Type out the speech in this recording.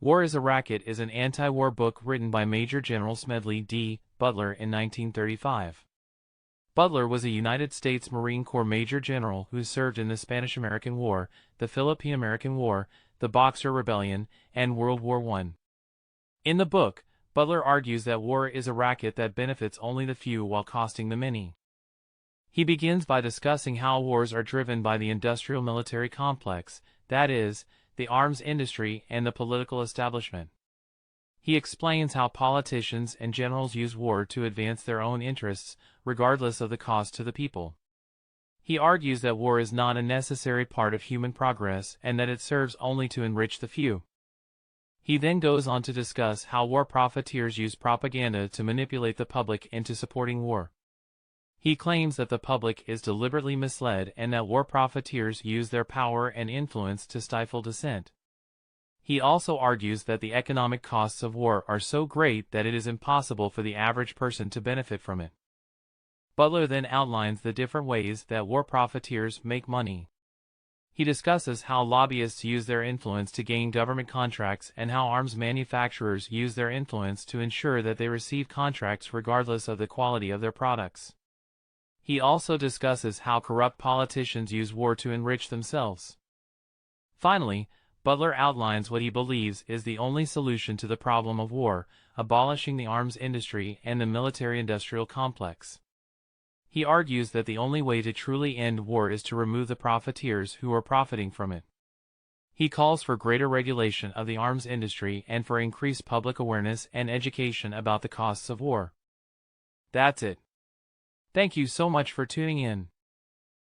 War is a Racket is an anti-war book written by Major General Smedley D. Butler in 1935. Butler was a United States Marine Corps Major General who served in the Spanish-American War, the Philippine-American War, the Boxer Rebellion, and World War I. In the book, Butler argues that war is a racket that benefits only the few while costing the many. He begins by discussing how wars are driven by the industrial-military complex, that is, the arms industry and the political establishment. He explains how politicians and generals use war to advance their own interests, regardless of the cost to the people. He argues that war is not a necessary part of human progress and that it serves only to enrich the few. He then goes on to discuss how war profiteers use propaganda to manipulate the public into supporting war. He claims that the public is deliberately misled and that war profiteers use their power and influence to stifle dissent. He also argues that the economic costs of war are so great that it is impossible for the average person to benefit from it. Butler then outlines the different ways that war profiteers make money. He discusses how lobbyists use their influence to gain government contracts and how arms manufacturers use their influence to ensure that they receive contracts regardless of the quality of their products. He also discusses how corrupt politicians use war to enrich themselves. Finally, Butler outlines what he believes is the only solution to the problem of war, abolishing the arms industry and the military-industrial complex. He argues that the only way to truly end war is to remove the profiteers who are profiting from it. He calls for greater regulation of the arms industry and for increased public awareness and education about the costs of war. That's it. Thank you so much for tuning in.